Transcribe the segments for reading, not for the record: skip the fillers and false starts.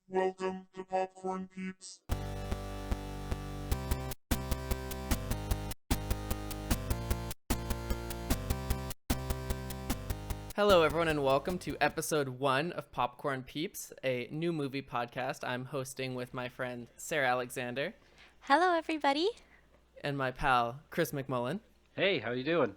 Welcome to Popcorn Peeps. Hello, everyone, and welcome to episode 1 of Popcorn Peeps, a new movie podcast I'm hosting with my friend Sara Alexander Hello, everybody. and my pal Chris McMullen. Hey, how you doing?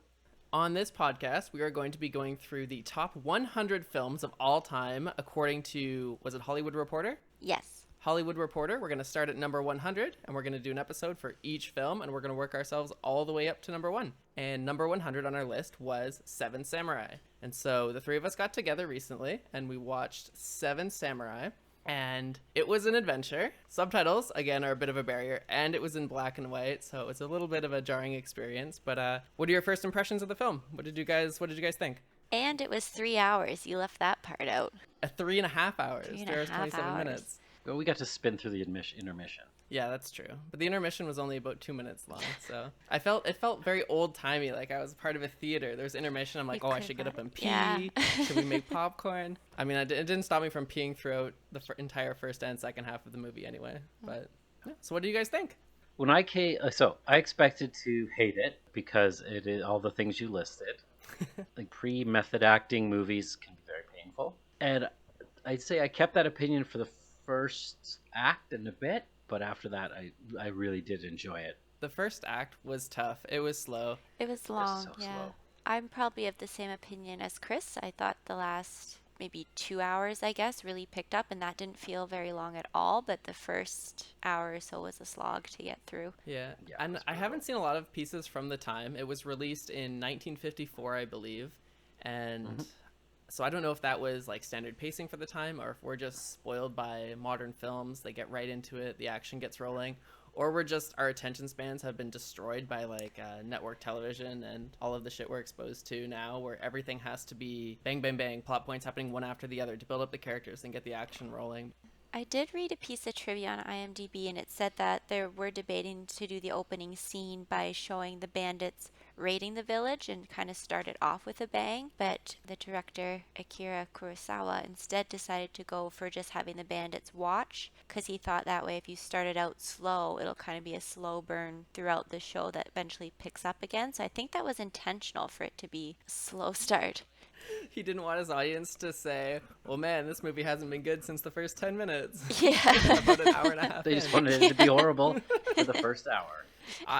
On this podcast, we are going to be going through the top 100 films of all time according to, was it Hollywood Reporter? Yes. Hollywood Reporter. We're going to start at number 100, and we're going to do an episode for each film, and we're going to work ourselves all the way up to number 1. And number 100 on our list was Seven Samurai. And so the three of us got together recently, and we watched Seven Samurai, and it was an adventure. Subtitles, again, are a bit of a barrier, and it was in black and white, so it was a little bit of a jarring experience. But what are your first impressions of the film? What did you guys think? And it was 3 hours. You left that part out. 3.5 hours. 3.5 3 hours, 27 hours. minutes. Well, we got to spin through the intermission. Yeah, that's true. But the intermission was only about 2 minutes long, so it felt very old timey, like I was part of a theater. There's intermission. I'm like, I should get up and pee. Yeah. Should we make popcorn? I mean, it didn't stop me from peeing throughout the entire first and second half of the movie, anyway. But yeah. So, what do you guys think? When I came, I expected to hate it because it is all the things you listed. Like pre-method acting movies can be very painful, and I'd say I kept that opinion for the first act and a bit, but after that, I really did enjoy it. The first act was tough. It was slow. It was long, so yeah. slow. I'm probably of the same opinion as Chris. I thought the last maybe 2 hours, I guess, really picked up, and that didn't feel very long at all, but the first hour or so was a slog to get through. Yeah, Yeah, it and was I brutal. haven't seen a lot of pieces from the time. It was released in 1954, I believe, and so I don't know if that was like standard pacing for the time, or if we're just spoiled by modern films. They get right into it, the action gets rolling, or we're just, our attention spans have been destroyed by like network television and all of the shit we're exposed to now, where everything has to be bang, bang, bang, plot points happening one after the other to build up the characters and get the action rolling. I did read a piece of trivia on IMDb, and it said that they were debating to do the opening scene by showing the bandits raiding the village and kind of started off with a bang, but the director, Akira Kurosawa, instead decided to go for just having the bandits watch, because he thought that way if you started out slow, it'll kind of be a slow burn throughout the show that eventually picks up again. So I think that was intentional for it to be a slow start. He didn't want his audience to say, well, man, this movie hasn't been good since the first 10 minutes. Yeah. About an hour and a half They just in. wanted it to be horrible for the first hour.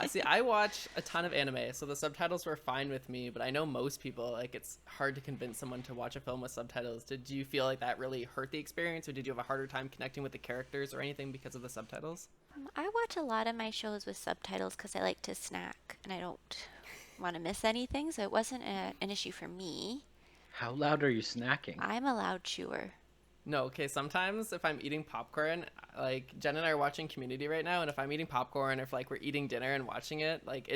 See, I watch a ton of anime, so the subtitles were fine with me, but I know most people, like, it's hard to convince someone to watch a film with subtitles. Did you feel like that really hurt the experience, or did you have a harder time connecting with the characters or anything because of the subtitles? I watch a lot of my shows with subtitles because I like to snack and I don't want to miss anything, so it wasn't an issue for me. How loud are you snacking? I'm a loud chewer. No, okay, sometimes if I'm eating popcorn, like, Jen and I are watching Community right now, and if I'm eating popcorn, or if, like, we're eating dinner and watching it, like,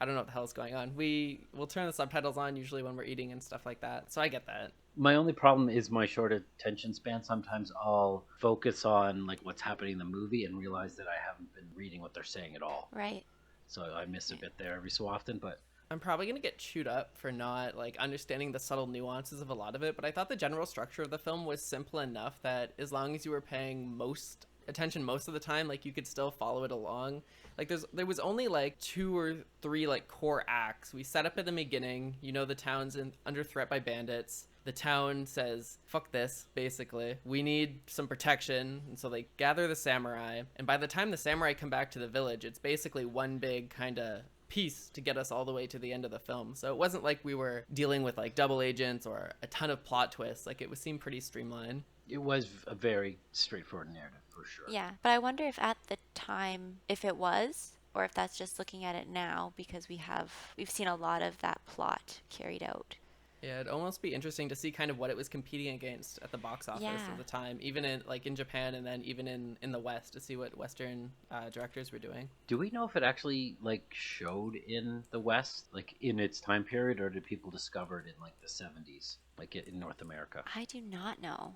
I don't know what the hell's going on. We'll turn the subtitles on usually when we're eating and stuff like that, so I get that. My only problem is my short attention span. Sometimes I'll focus on like what's happening in the movie and realize that I haven't been reading what they're saying at all. Right. So I miss a bit there every so often, but I'm probably gonna get chewed up for not like understanding the subtle nuances of a lot of it, but I thought the general structure of the film was simple enough that as long as you were paying most attention most of the time, like you could still follow it along. Like there was only like 2 or 3 like core acts. We set up at the beginning, the town's under threat by bandits. The town says, fuck this, basically. We need some protection. And so they gather the samurai. And by the time the samurai come back to the village, it's basically one big kind of piece to get us all the way to the end of the film. So it wasn't like we were dealing with like double agents or a ton of plot twists. Like it seemed pretty streamlined. it was a very straightforward narrative for sure. Yeah, but I wonder if at the time, if it was, or if that's just looking at it now, because we've seen a lot of that plot carried out. Yeah, it'd almost be interesting to see kind of what it was competing against at the box office Yeah. at the time, even in Japan, and then even in the West, to see what Western directors were doing. Do we know if it actually like showed in the West, like in its time period, or did people discover it in like the 70s, like in North America? I do not know.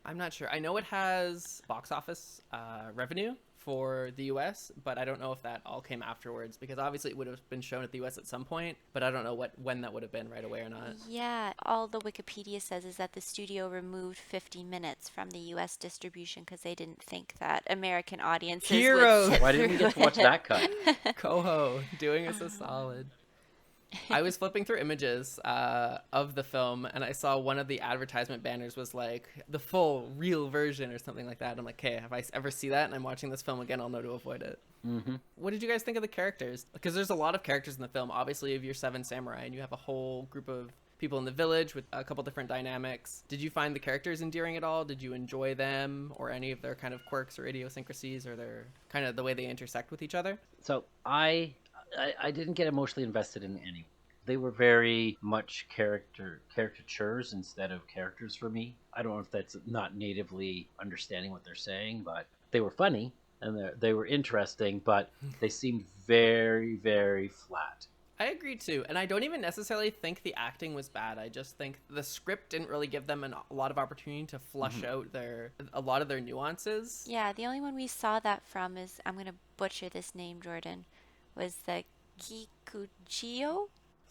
I'm not sure. I know it has box office revenue for the US, but I don't know if that all came afterwards, because obviously it would have been shown at the US at some point, but I don't know when that would have been, right away or not. Yeah, all the Wikipedia says is that the studio removed 50 minutes from the US distribution because they didn't think that American audiences Heroes! would sit Why didn't we get to through watch it. that cut? Coho doing us a solid. I was flipping through images of the film, and I saw one of the advertisement banners was like the full real version or something like that. I'm like, hey, if I ever see that and I'm watching this film again, I'll know to avoid it. Mm-hmm. What did you guys think of the characters? Because there's a lot of characters in the film. Obviously, you have your 7 samurai, and you have a whole group of people in the village with a couple different dynamics. Did you find the characters endearing at all? Did you enjoy them, or any of their kind of quirks or idiosyncrasies, or their kind of the way they intersect with each other? So I didn't get emotionally invested in any. They were very much caricatures instead of characters for me. I don't know if that's not natively understanding what they're saying, but they were funny and they were interesting, but they seemed very, very flat. I agree too, and I don't even necessarily think the acting was bad. I just think the script didn't really give them a lot of opportunity to flush out a lot of their nuances. Yeah, the only one we saw that from is, I'm going to butcher this name, Jordan, was the Kikuchio?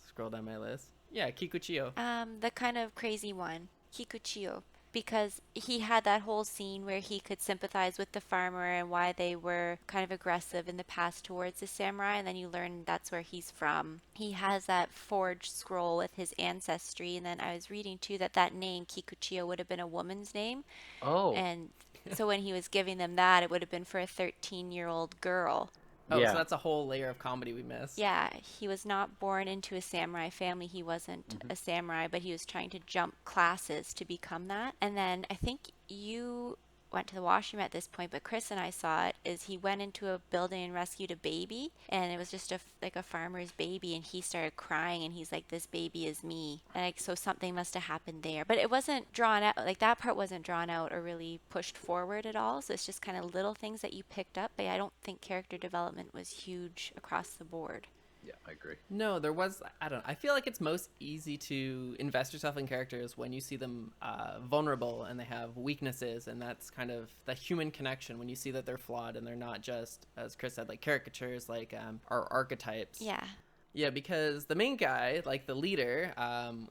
Scroll down my list. Yeah, Kikuchio. The kind of crazy one, Kikuchio, because he had that whole scene where he could sympathize with the farmer and why they were kind of aggressive in the past towards the samurai, and then you learn that's where he's from. He has that forged scroll with his ancestry, and then I was reading too that that name, Kikuchio, would have been a woman's name, Oh, and so when he was giving them that, it would have been for a 13-year-old girl. Oh, yeah. so that's a whole layer of comedy we missed. Yeah, he was not born into a samurai family. He wasn't a samurai, but he was trying to jump classes to become that. And then I think you went to the washroom at this point, but Chris and I saw it, is he went into a building and rescued a baby, and it was just like a farmer's baby, and he started crying, and he's like, this baby is me. And like, so something must have happened there, but it wasn't drawn out, like that part wasn't drawn out or really pushed forward at all. So it's just kind of little things that you picked up, but I don't think character development was huge across the board. Yeah, I agree. No, there was, I don't know. I feel like it's most easy to invest yourself in characters when you see them vulnerable and they have weaknesses, and that's kind of the human connection when you see that they're flawed and they're not just, as Chris said, like caricatures, like are archetypes. Yeah. Yeah, because the main guy, like the leader,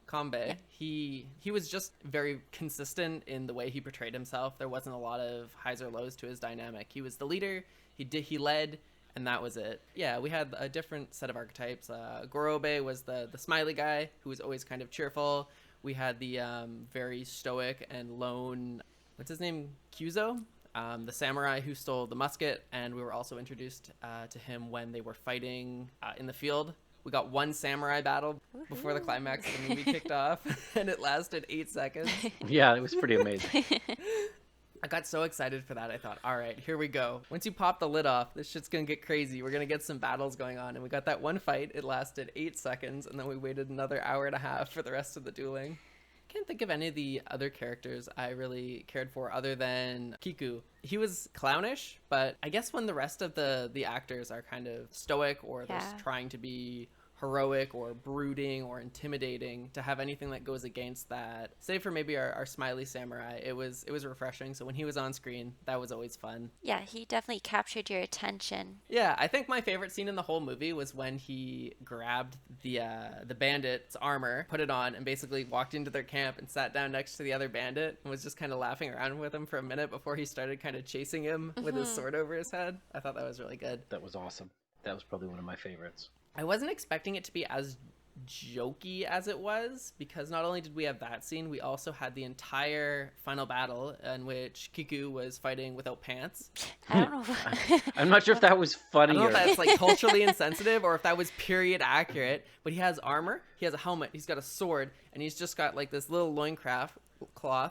Kambe, he was just very consistent in the way he portrayed himself. There wasn't a lot of highs or lows to his dynamic. He was the leader, he led, and that was it. Yeah, we had a different set of archetypes. Gorobe was the smiley guy who was always kind of cheerful. We had the very stoic and lone, what's his name, Kyuzo? The samurai who stole the musket, and we were also introduced to him when they were fighting in the field. We got one samurai battle before the climax of the movie kicked off, and it lasted 8 seconds. Yeah, it was pretty amazing. I got so excited for that. I thought, all right, here we go. Once you pop the lid off, this shit's going to get crazy. We're going to get some battles going on. And we got that one fight. It lasted 8 seconds, and then we waited another hour and a half for the rest of the dueling. Can't think of any of the other characters I really cared for other than Kiku. He was clownish, but I guess when the rest of the actors are kind of stoic or they're trying to be heroic or brooding or intimidating, to have anything that goes against that, save for maybe our smiley samurai, it was refreshing. So when he was on screen, that was always fun. Yeah, he definitely captured your attention. Yeah, I think my favorite scene in the whole movie was when he grabbed the bandit's armor, put it on, and basically walked into their camp and sat down next to the other bandit and was just kind of laughing around with him for a minute before he started kind of chasing him with his sword over his head. I thought that was really good. That was awesome. That was probably one of my favorites. I wasn't expecting it to be as jokey as it was, because not only did we have that scene, we also had the entire final battle in which Kiku was fighting without pants. I don't know. I'm not sure if that was funny I don't know or if that's like culturally insensitive or if that was period accurate, but he has armor, he has a helmet, he's got a sword, and he's just got like this little loincloth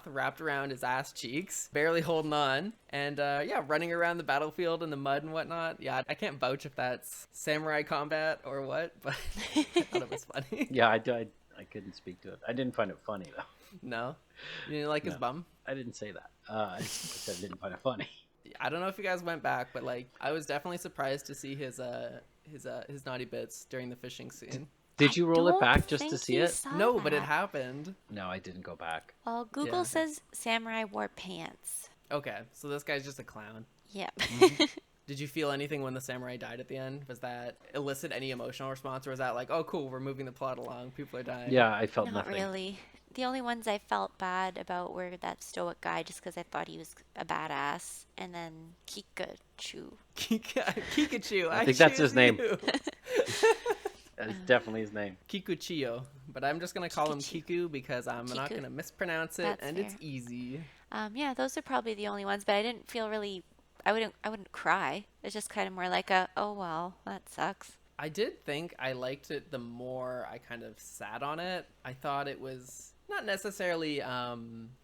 wrapped around his ass cheeks, barely holding on, and running around the battlefield in the mud and whatnot. Yeah, I can't vouch if that's samurai combat or what, but I thought it was funny. Yeah, I couldn't speak to it. I didn't find it funny though. No? You didn't like his bum? I didn't say that. I said I didn't find it funny. I don't know if you guys went back, but like I was definitely surprised to see his naughty bits during the fishing scene. Did you roll it don't back just to think see you it? saw No, but it that. happened. No, I didn't go back. Well, Google Yeah. says samurai wore pants. Okay, so this guy's just a clown. Yep. Did you feel anything when the samurai died at the end? Was that elicit any emotional response, or was that like, oh, cool, we're moving the plot along, people are dying? Yeah, I felt Not nothing. really. The only ones I felt bad about were that stoic guy just because I thought he was a badass. And then Kikachu. Kikachu, I I think that's choose his name. you. That is definitely his name. Kikuchiyo, but I'm just gonna call him Kikuchi. Kiku because I'm not Kiku. gonna mispronounce it, That's and fair. it's easy. Yeah, those are probably the only ones, but I didn't feel really. I wouldn't cry. It's just kind of more like a, oh well, that sucks. I did think I liked it the more I kind of sat on it. I thought it was not necessarily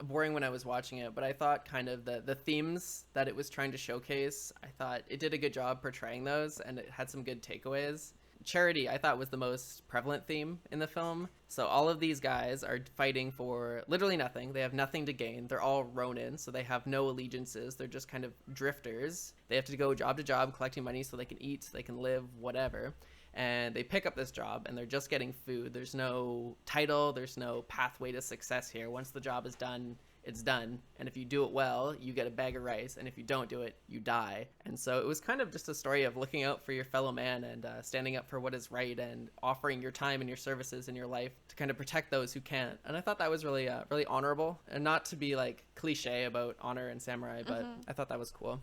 boring when I was watching it, but I thought kind of the themes that it was trying to showcase, I thought it did a good job portraying those, and it had some good takeaways. Charity, I thought, was the most prevalent theme in the film. So all of these guys are fighting for literally nothing. They have nothing to gain. They're all Ronin, so they have no allegiances. They're just kind of drifters. They have to go job to job collecting money so they can eat, so they can live, whatever. And they pick up this job and they're just getting food. There's no title, there's no pathway to success here. Once the job is done, it's done. And if you do it well, you get a bag of rice. And if you don't do it, you die. And so it was kind of just a story of looking out for your fellow man and standing up for what is right and offering your time and your services in your life to kind of protect those who can't. And I thought that was really, really honorable. And not to be like cliche about honor and samurai, but I thought that was cool.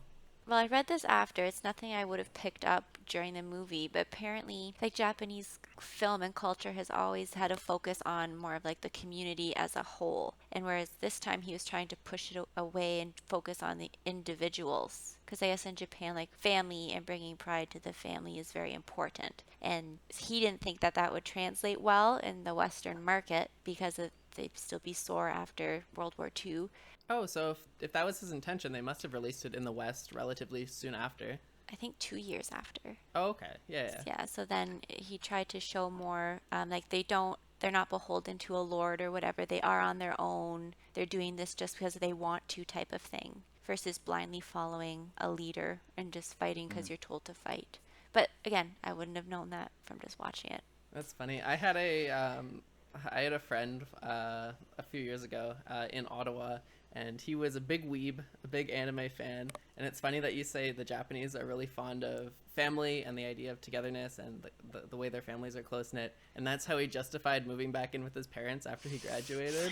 Well, I read this after. It's nothing I would have picked up during the movie, but apparently, like Japanese film and culture has always had a focus on more of like the community as a whole. And whereas this time he was trying to push it away and focus on the individuals. Because I guess in Japan, like family and bringing pride to the family is very important. And he didn't think that that would translate well in the Western market because they'd still be sore after World War II. Oh, so if that was his intention, they must have released it in the West relatively soon after. I think 2 years after. Oh, okay. Yeah. Yeah, so then he tried to show more, like they're not beholden to a lord or whatever. They are on their own. They're doing this just because they want to type of thing versus blindly following a leader and just fighting because you're told to fight. But again, I wouldn't have known that from just watching it. That's funny. I had a friend a few years ago in Ottawa, and he was a big weeb, a big anime fan. And it's funny that you say the Japanese are really fond of family and the idea of togetherness and the way their families are close-knit. And that's how he justified moving back in with his parents after he graduated.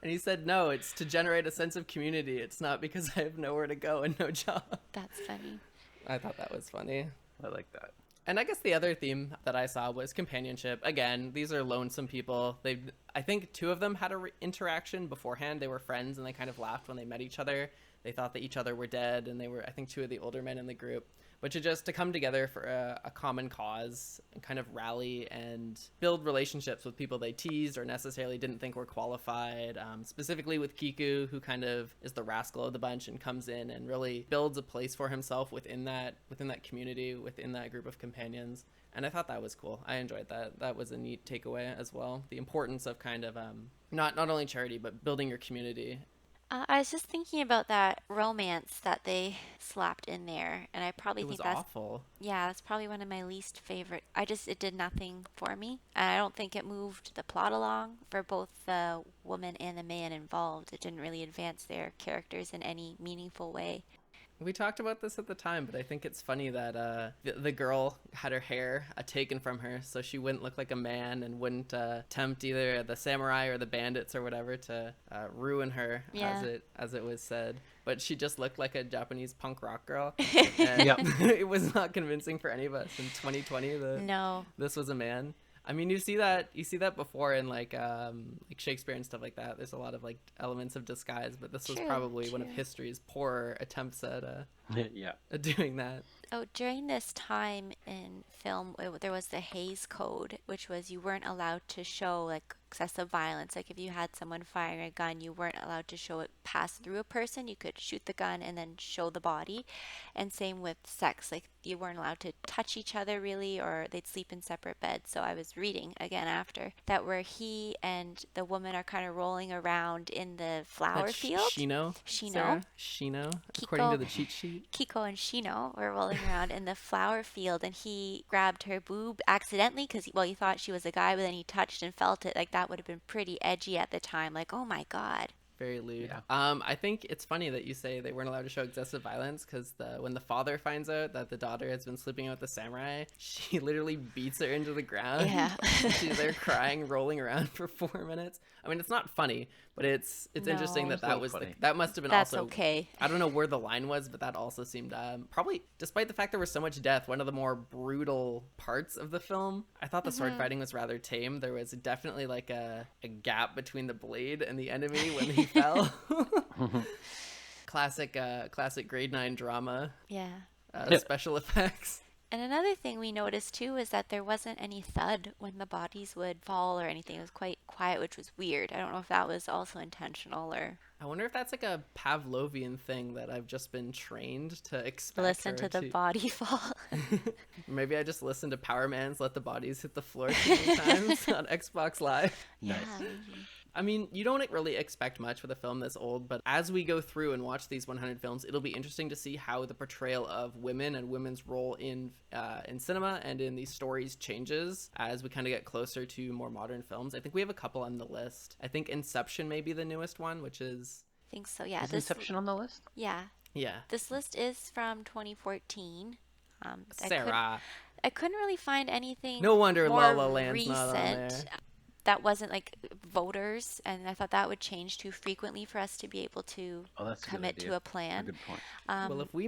And he said, no, it's to generate a sense of community. It's not because I have nowhere to go and no job. That's funny. I thought that was funny. I like that. And I guess the other theme that I saw was companionship. Again, these are lonesome people. I think two of them had a interaction beforehand. They were friends and they kind of laughed when they met each other. They thought that each other were dead, and they were, I think, two of the older men in the group. But to come together for a common cause and kind of rally and build relationships with people they teased or necessarily didn't think were qualified. Specifically with Kiku, who kind of is the rascal of the bunch and comes in and really builds a place for himself within that community, within that group of companions. And I thought that was cool. I enjoyed that. That was a neat takeaway as well. The importance of kind of not only charity, but building your community. I was just thinking about that romance that they slapped in there, and I probably It was think that's awful. yeah, that's probably one of my least favorite. It did nothing for me, and I don't think it moved the plot along for both the woman and the man involved. It didn't really advance their characters in any meaningful way. We talked about this at the time, but I think it's funny that the girl had her hair taken from her so she wouldn't look like a man and wouldn't tempt either the samurai or the bandits or whatever to ruin her, Yeah. as it was said. But she just looked like a Japanese punk rock girl. And Yep. it was not convincing for any of us in 2020 that No. this was a man. I mean, you see that before in like Shakespeare and stuff like that. There's a lot of like elements of disguise, but this was True, probably one of true. history's poorer attempts at Yeah. doing that. Oh, during this time in film, there was the Hays Code, which was you weren't allowed to show like excessive violence. Like if you had someone firing a gun, you weren't allowed to show it pass through a person. You could shoot the gun and then show the body. And same with sex. Like you weren't allowed to touch each other really, or they'd sleep in separate beds. So I was reading again after that where he and the woman are kind of rolling around in the flower That's field. Shino. Shino. Sarah? Shino, according Kiko. to the cheat sheet. Kiko and Shino were rolling around in the flower field, and he grabbed her boob accidentally because, well, he thought she was a guy, but then he touched and felt it. Like, that would have been pretty edgy at the time. Like, oh my God. Very lewd. Yeah. I think it's funny that you say they weren't allowed to show excessive violence because when the father finds out that the daughter has been sleeping with the samurai, she literally beats her into the ground. Yeah. She's there crying, rolling around for 4 minutes. I mean, it's not funny, but it's interesting No. that It's funny. that must have been That's also okay. I don't know where the line was, but that also seemed probably, despite the fact there was so much death, one of the more brutal parts of the film. I thought the sword fighting was rather tame. There was definitely like a gap between the blade and the enemy when he fell. Classic grade 9 drama. Yeah. Special effects. And another thing we noticed too is that there wasn't any thud when the bodies would fall or anything. It was quite quiet, which was weird. I don't know if that was also intentional or I wonder if that's like a Pavlovian thing that I've just been trained to expect. listen to the body fall. Maybe I just listened to Power Man's Let the Bodies Hit the Floor too many times on Xbox Live. Nice. Yeah, maybe. I mean, you don't really expect much with a film this old, but as we go through and watch these 100 films, it'll be interesting to see how the portrayal of women and women's role in cinema and in these stories changes as we kind of get closer to more modern films. I think we have a couple on the list. I think Inception may be the newest one, which is... I think so, yeah. Is Inception on the list? Yeah. Yeah. This list is from 2014. Sarah. I couldn't really find anything No wonder more La La Land's not on there. recent that wasn't like voters, and I thought that would change too frequently for us to be able to Oh, that's a good commit idea. to a A plan. good point. Well, if we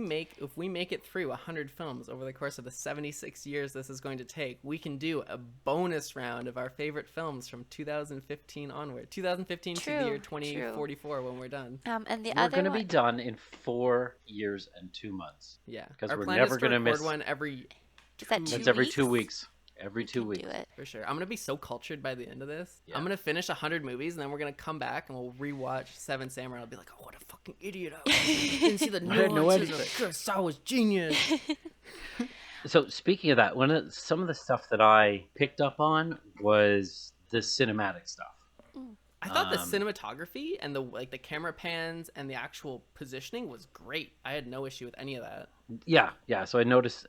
make it through 100 films over the course of the 76 years this is going to take, we can do a bonus round of our favorite films from 2015 onward. 2015 to the year True, 2044 when we're done. And the We're other going to one, be done in 4 years and 2 months. Yeah, 'Cause our we're plan never is to gonna record miss- one every is that 2 That's every weeks? 2 weeks. Every 2 Can weeks. do it. for sure. I'm gonna be so cultured by the end of this. Yeah. I'm gonna finish 100 movies and then we're gonna come back and we'll rewatch Seven Samurai. I'll be like, oh, what a fucking idiot! I didn't see the I had no nuances idea. of Kurosawa's genius. So speaking of that, some of the stuff that I picked up on was the cinematic stuff. I thought the cinematography and the camera pans and the actual positioning was great. I had no issue with any of that. Yeah. So I noticed.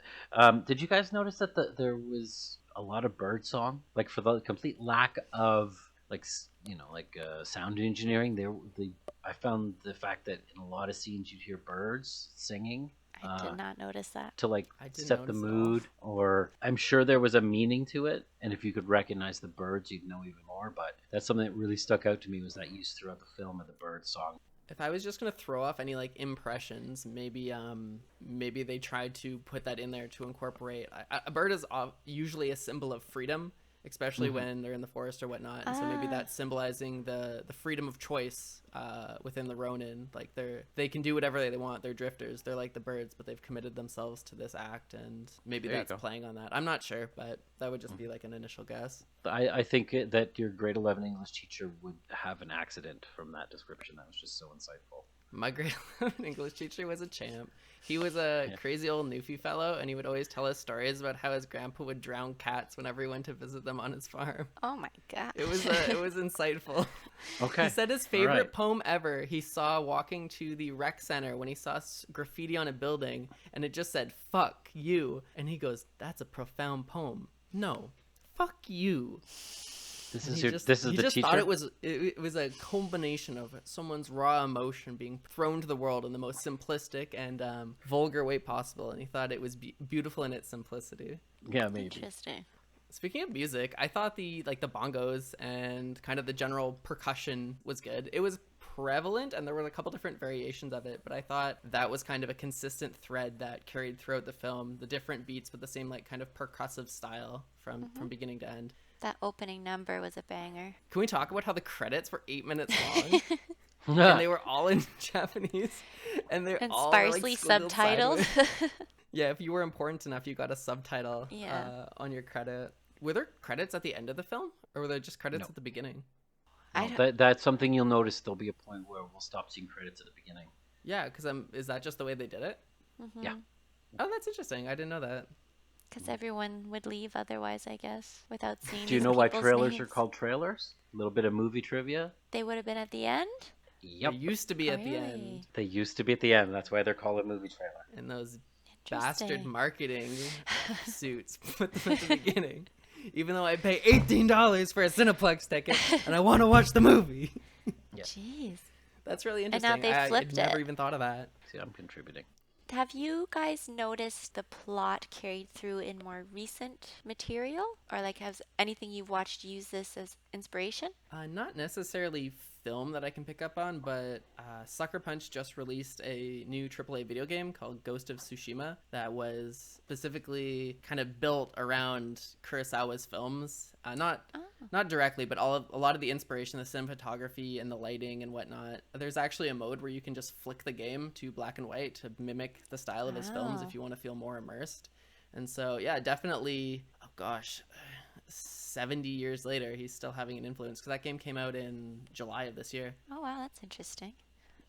Did you guys notice that there was a lot of bird song? Like for the complete lack of sound engineering, I found the fact that in a lot of scenes you'd hear birds singing. I did not notice that. To like I didn't set the notice it mood, or I'm sure there was a meaning to it, and if you could recognize the birds you'd know even more. But that's something that really stuck out to me, was that use throughout the film of the bird song. If I was just gonna throw off any like impressions, maybe they tried to put that in there to incorporate. A bird is usually a symbol of freedom, especially when they're in the forest or whatnot. And so maybe that's symbolizing the freedom of choice within the Ronin. Like they can do whatever they want. They're drifters. They're like the birds, but they've committed themselves to this act, and maybe There you that's go. playing on that. I'm not sure, but that would just be like an initial guess. I think that your grade 11 English teacher would have an accident from that description. That was just so insightful. My grade 11 English teacher was a champ. He was a crazy old Newfie fellow, and he would always tell us stories about how his grandpa would drown cats whenever he went to visit them on his farm. Oh my god. It was insightful. Okay. He said his favorite right. poem ever he saw walking to the rec center when he saw graffiti on a building, and it just said "fuck you," and he goes, "That's a profound poem." No, fuck you. This And is he the just teacher. thought it was a combination of someone's raw emotion being thrown to the world in the most simplistic and vulgar way possible, and he thought it was beautiful in its simplicity. Yeah, maybe. Interesting. Speaking of music, I thought the bongos and kind of the general percussion was good. It was prevalent, and there were a couple different variations of it, but I thought that was kind of a consistent thread that carried throughout the film. The different beats, but the same like kind of percussive style from beginning to end. That opening number was a banger. Can we talk about how the credits were 8 minutes long? And they were all in Japanese, and they're And all sparsely squiggled subtitled. sideways. Yeah, if you were important enough, you got a subtitle Yeah. on your credit. Were there credits at the end of the film, or were there just credits No. at the beginning? I don't, That's something you'll notice. There'll be a point where we'll stop seeing credits at the beginning. Yeah, because is that just the way they did it? Yeah. Oh, that's interesting. I didn't know that. because everyone would leave otherwise, I guess, without seeing. Do you these know why people's trailers are names. called trailers? A little bit of movie trivia. They would have been at the end. Yep. They used to be at the Really? end. They used to be at the end. That's why they're called a movie trailer. And those bastard Interesting. marketing suits put them at the beginning. Even though I pay $18 for a Cineplex ticket and I want to watch the movie. Jeez. That's really And interesting. now they flipped I'd never it. even thought of that. See, I'm contributing. Have you guys noticed the plot carried through in more recent material? Or like has anything you've watched use this as inspiration? Not necessarily film that I can pick up on, but Sucker Punch just released a new AAA video game called Ghost of Tsushima that was specifically kind of built around Kurosawa's films. Not directly, but a lot of the inspiration, the cinematography and the lighting and whatnot. There's actually a mode where you can just flick the game to black and white to mimic the style of his films Oh. if you want to feel more immersed. And so, yeah, definitely, oh gosh, 70 years later, he's still having an influence because that game came out in July of this year. Oh, wow, that's interesting.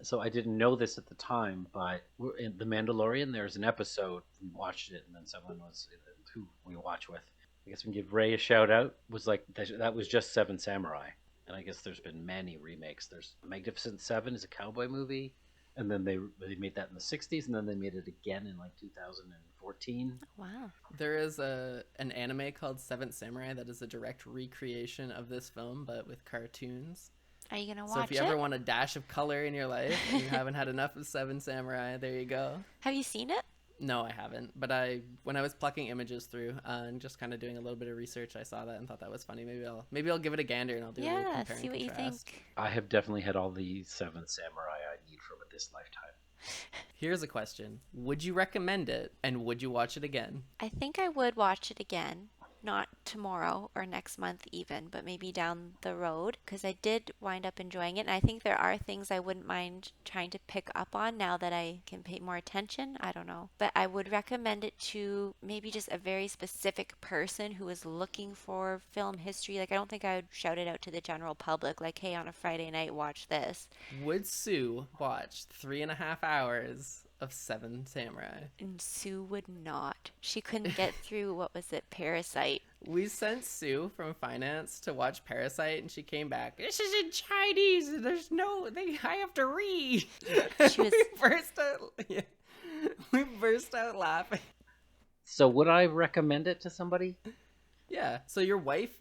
So I didn't know this at the time, but we're in The Mandalorian, there's an episode, we watched it, and then someone was, who we watch with, I guess we can give Ray a shout out, was like, that was just Seven Samurai. And I guess there's been many remakes. There's Magnificent Seven is a cowboy movie, and then they made that in the 60s, and then they made it again in like 2014. Wow. There is an anime called Seventh Samurai that is a direct recreation of this film, but with cartoons. Are you going to So watch if you it? ever want a dash of color in your life and you haven't had enough of Seven Samurai, there you go. Have you seen it? No, I haven't. But when I was plucking images through and just kind of doing a little bit of research, I saw that and thought that was funny. Maybe I'll give it a gander and I'll do a little Yeah, compare see and what you contrast. think. I have definitely had all the Seven Samurai I need from this lifetime. Here's a question. Would you recommend it and would you watch it again? I think I would watch it again. Not tomorrow or next month even, but maybe down the road because I did wind up enjoying it. And I think there are things I wouldn't mind trying to pick up on now that I can pay more attention. I don't know. But I would recommend it to maybe just a very specific person who is looking for film history. Like, I don't think I would shout it out to the general public, like, hey, on a Friday night, watch this. Would Sue watch 3.5 hours of Seven Samurai? And Sue would not. She couldn't get through, what was it, Parasite. We sent Sue from finance to watch Parasite, and she came back. This is in Chinese. And I have to read. She was- We burst out laughing. So would I recommend it to somebody? Yeah. So your wife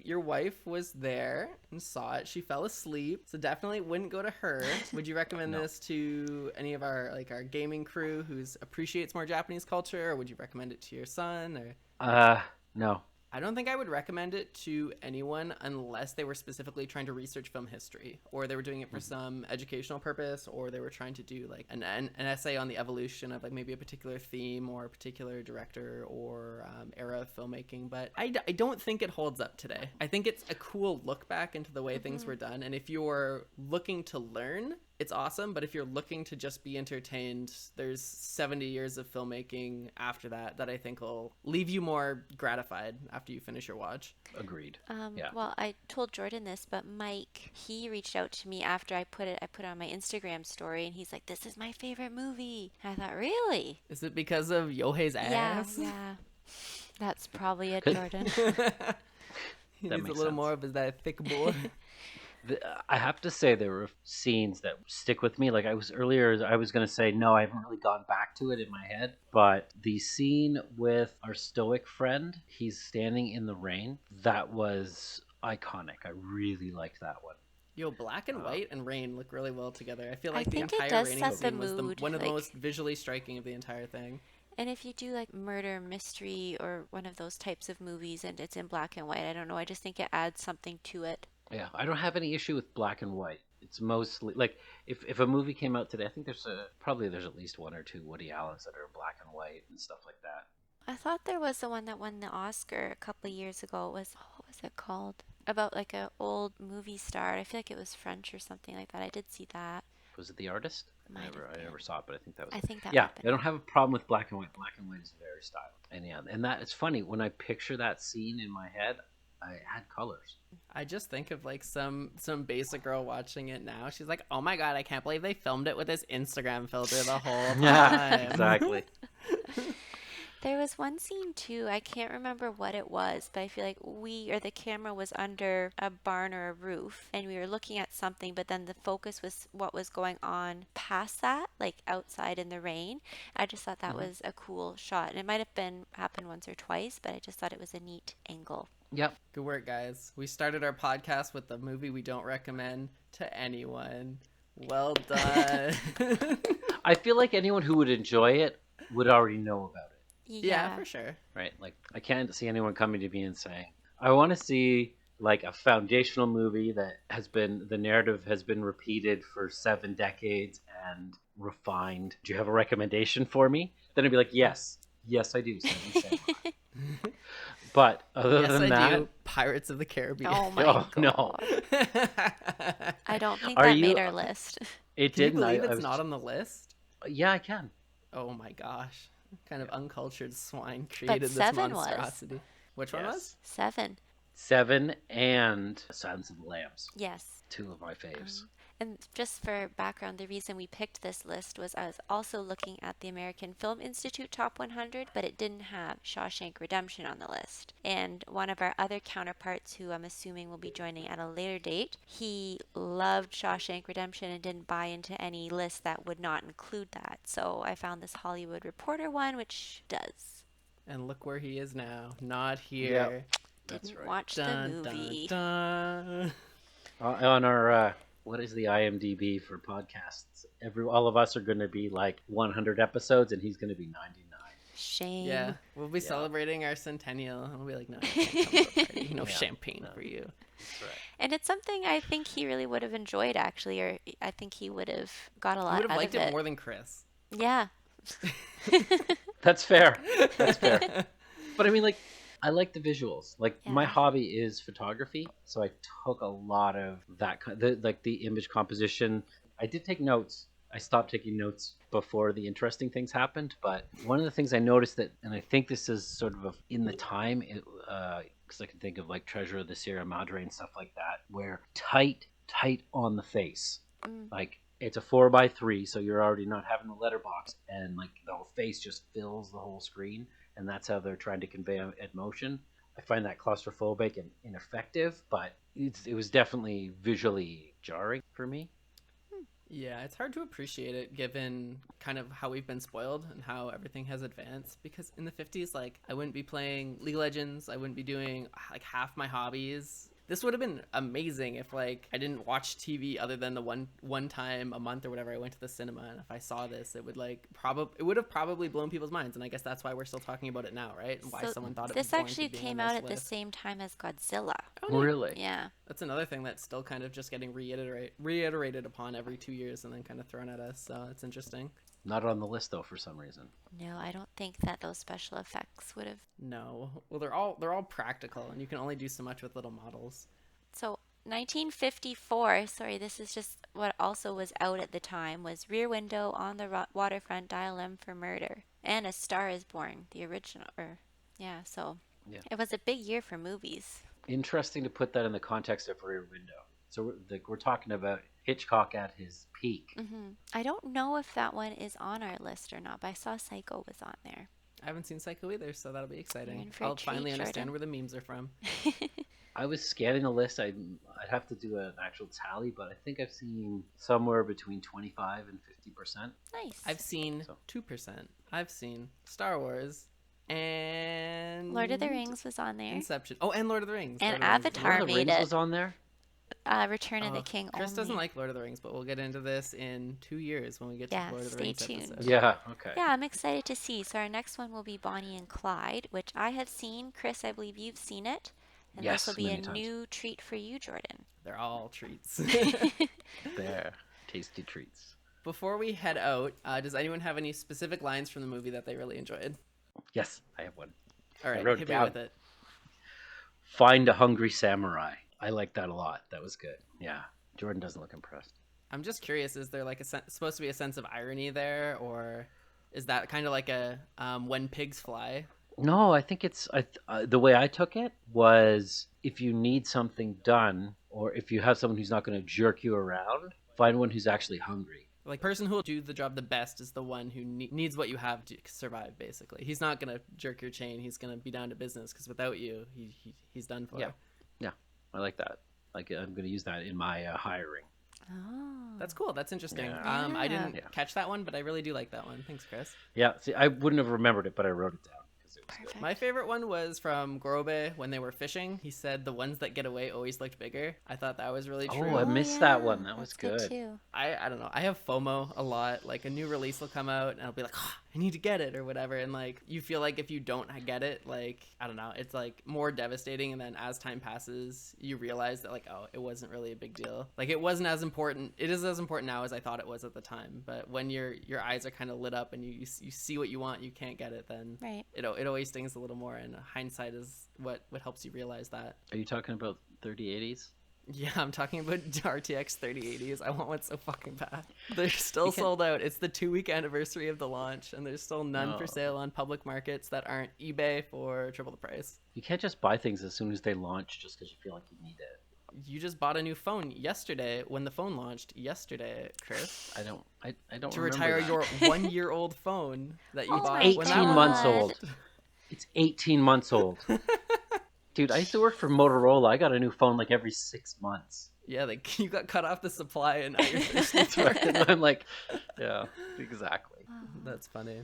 was there and saw it. She fell asleep, so definitely wouldn't go to her. Would you recommend No. this to any of our gaming crew who appreciates more Japanese culture, or would you recommend it to your son? Or No. I don't think I would recommend it to anyone unless they were specifically trying to research film history, or they were doing it for some educational purpose, or they were trying to do like an essay on the evolution of like maybe a particular theme or a particular director or era of filmmaking. But I don't think it holds up today. I think it's a cool look back into the way things were done. And if you're looking to learn, it's awesome. But if you're looking to just be entertained, there's 70 years of filmmaking after that I think will leave you more gratified after you finish your watch. Agreed. Yeah. Well, I told Jordan this, but Mike, he reached out to me after I put it on my Instagram story, and he's like, "This is my favorite movie." And I thought, "Really?" Is it because of Yohei's ass? Yeah. That's probably it, Jordan. He That needs a makes little sense. more of that thick boy. I have to say there were scenes that stick with me. Like I was going to say, no, I haven't really gone back to it in my head. But the scene with our stoic friend, he's standing in the rain, that was iconic. I really liked that one. Yo, black and white and rain look really well together. I feel I like the think it entire does raining set the scene was mood, one of the like- most visually striking of the entire thing. And if you do like murder mystery or one of those types of movies and it's in black and white, I don't know, I just think it adds something to it. Yeah, I don't have any issue with black and white. It's mostly like if a movie came out today, I think there's at least one or two Woody Allens that are black and white and stuff like that. I thought there was the one that won the Oscar a couple of years ago. It was, what was it called? About like an old movie star. I feel like it was French or something like that. I did see that. Was it The Artist? Might have I been. never saw it, but I think that was. I think that Yeah, might have I been don't have a problem with black and white. Black and white is very stylish, and yeah, and that it's funny when I picture that scene in my head. I had colors. I just think of like some basic girl watching it now. She's like, "Oh my god, I can't believe they filmed it with this Instagram filter the whole time." Yeah, exactly. There was one scene too, I can't remember what it was, but I feel like the camera was under a barn or a roof and we were looking at something, but then the focus was what was going on past that, like outside in the rain. I just thought that was a cool shot. And it might have been happened once or twice, but I just thought it was a neat angle. Yep. Good work, guys. We started our podcast with the movie we don't recommend to anyone. Well done. I feel like anyone who would enjoy it would already know about it. Yeah, for sure. Right? Like, I can't see anyone coming to me and saying, I want to see like a foundational movie that the narrative has been repeated for 7 decades and refined. Do you have a recommendation for me? Then I'd be like, yes, I do. But other than that, I do. Pirates of the Caribbean. Oh my god. No. I don't think Are that you- made our list. It Can you didn't. believe I it's was- not on the list? Yeah, I can. Oh my gosh. What kind of uncultured swine created this 7 was. monstrosity? Which one was? 7. 7 and Silence of the Lambs. Yes. 2 of my faves. And just for background, the reason we picked this list was I was also looking at the American Film Institute Top 100, but it didn't have Shawshank Redemption on the list. And one of our other counterparts, who I'm assuming will be joining at a later date, he loved Shawshank Redemption and didn't buy into any list that would not include that. So I found this Hollywood Reporter one, which does. And look where he is now. Not here. That's Didn't right. watch Dun, the movie. dun, dun. On our what is the IMDb for podcasts? All of us are going to be like 100 episodes, and he's going to be 99. Shame. Yeah, we'll be celebrating our centennial. And we'll be like, no, you can't come to the party. No champagne for you. That's right. And it's something I think he really would have enjoyed, actually, or I think he would have got a lot I would out have liked of it it. more than Chris. Yeah. That's fair. That's fair. But I mean, like, I like the visuals. Like, my Yeah. hobby is photography, so I took a lot of that, the image composition. I did take notes. I stopped taking notes before the interesting things happened, but one of the things I noticed and I think this is sort of in the time, because I can think of like Treasure of the Sierra Madre and stuff like that, where tight on the face. Like, it's a 4:3, so you're already not having the letterbox, and like the whole face just fills the whole screen, and that's how they're trying to convey emotion. I find that claustrophobic and ineffective, but it was definitely visually jarring for me. Yeah, it's hard to appreciate it given kind of how we've been spoiled and how everything has advanced. Because in the 50s, like, I wouldn't be playing League of Legends. I wouldn't be doing like half my hobbies. This would have been amazing if like I didn't watch TV other than the one time a month or whatever I went to the cinema. And if I saw this, it would have probably blown people's minds. And I guess that's why we're still talking about it now, right? And why So someone thought it this was going actually to be came on out this at the list. same time as Godzilla. Really? Yeah. That's another thing that's still kind of just getting reiterated upon every 2 years and then kind of thrown at us. So it's interesting. Not on the list though for some reason. No, I don't think that those special effects would have. No, well, they're all practical, and you can only do so much with little models. So 1954, sorry, this is just what also was out at the time, was Rear Window, On the Waterfront, Dial M for Murder, and A Star is Born, the original. So it was a big year for movies. Interesting to put that in the context of Rear Window. So we're talking about Hitchcock at his peak. I don't know if that one is on our list or not, but I saw Psycho was on there. I haven't seen Psycho either, so that'll be You're exciting. in for a I'll treat, finally understand Jordan. where the memes are from. I was scanning the list. I'd have to do an actual tally, but I think I've seen somewhere between 25 and 50%. Nice. I've seen 2%. I've seen Star Wars and Lord of the Rings was on there. Inception. Oh, and Lord of the Rings. And Lord of the Rings. Avatar Lord of the made Rings it. was on there. Return of the Oh, King Chris only. doesn't like Lord of the Rings, but we'll get into this in 2 years when we get Yeah, to Lord of the stay Rings tuned. episode. Yeah. Okay. Yeah, I'm excited to see. So our next one will be Bonnie and Clyde, which I have seen. Chris, I believe you've seen it. And Yes, this will be a many times. new treat for you, Jordan. They're all treats. There. Tasty treats. Before we head out, does anyone have any specific lines from the movie that they really enjoyed? Yes, I have one. All right, wrote hit it me down. with it. Find a hungry samurai. I like that a lot. That was good. Yeah. Jordan doesn't look impressed. I'm just curious, is there like supposed to be a sense of irony there, or is that kind of like a when pigs fly? No, I think it's the way I took it was if you need something done, or if you have someone who's not going to jerk you around, find one who's actually hungry. Like, person who will do the job the best is the one who needs what you have to survive, basically. He's not going to jerk your chain. He's going to be down to business, because without you, he's done for. Yeah, I like that. Like, I'm going to use that in my hiring. Oh. That's cool. That's interesting. Yeah. I didn't catch that one, but I really do like that one. Thanks, Chris. Yeah, see, I wouldn't have remembered it, but I wrote it down because it was Perfect. My favorite one was from Gorobe when they were fishing. He said the ones that get away always looked bigger. I thought that was really good. true. Oh, I missed that one. That was that's good. too. I don't know. I have FOMO a lot. Like, a new release will come out and I'll be like, oh, I need to get it or whatever. And like, you feel like if you don't get it, like, I don't know, it's like more devastating. And then as time passes, you realize that, like, oh, it wasn't really a big deal. Like, it wasn't as important. It is as important now as I thought it was at the time. But when your eyes are kind of lit up and you see what you want, you can't get it, then Right. it always stings a little more. And hindsight is what helps you realize that. Are you talking about 3080s? Yeah, I'm talking about RTX 3080s. I want one so fucking bad. They're still sold out. It's the 2-week anniversary of the launch, and there's still none for sale on public markets that aren't eBay for triple the price. You can't just buy things as soon as they launch just because you feel like you need it. You just bought a new phone yesterday when the phone launched yesterday, Chris. I don't To remember retire that. your 1-year-old phone that you bought. It's when 18 that months launched. old. It's 18 months old. Dude, I used to work for Motorola. I got a new phone like every 6 months. Yeah, like, you got cut off the supply and now you're thirsty for it. And I'm like, yeah, exactly. That's funny.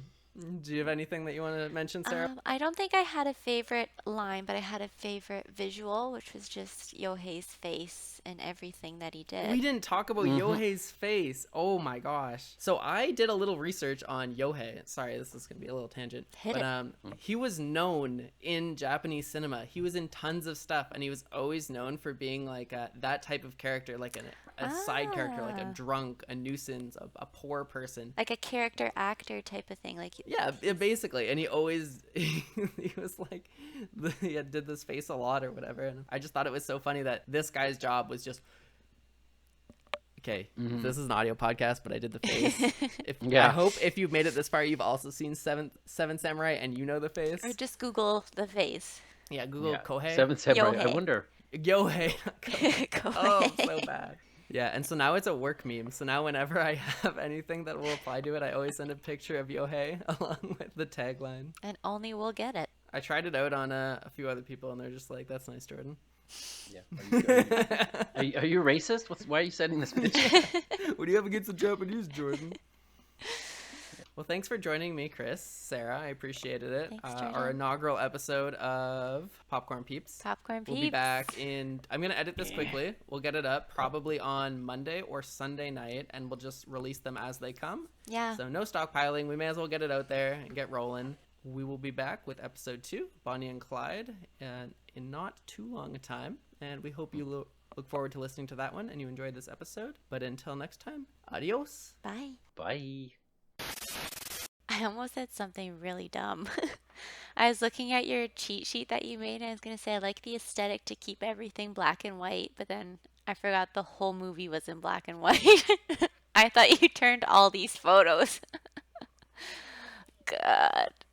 Do you have anything that you want to mention, Sarah? I don't think I had a favorite line, but I had a favorite visual, which was just Yohei's face and everything that he did. We didn't talk about Yohei's face. Oh my gosh. So I did a little research on Yohei. Sorry, this is going to be a little tangent. Hit it. He was known in Japanese cinema. He was in tons of stuff, and he was always known for being like that type of character, like a side character, like a drunk, a nuisance, a poor person. Like a character actor type of thing. Like Yeah, basically. And he always, he was like, he did this face a lot or whatever. And I just thought it was so funny that this guy's job was just, okay, this is an audio podcast, but I did the face. I hope if you've made it this far, you've also seen Seven Samurai and you know the face. Or just Google the face. Yeah, Google Kohei. Seven Samurai. I Yohei. wonder. Yohei. Kohei. Oh, so bad. Yeah, and so now it's a work meme. So now whenever I have anything that will apply to it, I always send a picture of Yohei along with the tagline. And only we'll get it. I tried it out on a few other people, and they're just like, "That's nice, Jordan." Yeah. Are you racist? Why are you sending this picture? What do you have against the Japanese, Jordan? Well, thanks for joining me, Chris, Sarah. I appreciated it. Thanks, Our Jordan. inaugural episode of Popcorn Peeps. Popcorn Peeps. We'll be back I'm going to edit this quickly. We'll get it up probably on Monday or Sunday night, and we'll just release them as they come. Yeah. So no stockpiling. We may as well get it out there and get rolling. We will be back with episode 2, Bonnie and Clyde, in not too long a time. And we hope you look forward to listening to that one and you enjoyed this episode. But until next time, adios. Bye. Bye. I almost said something really dumb. I was looking at your cheat sheet that you made, and I was going to say I like the aesthetic to keep everything black and white, but then I forgot the whole movie was in black and white. I thought you turned all these photos. God.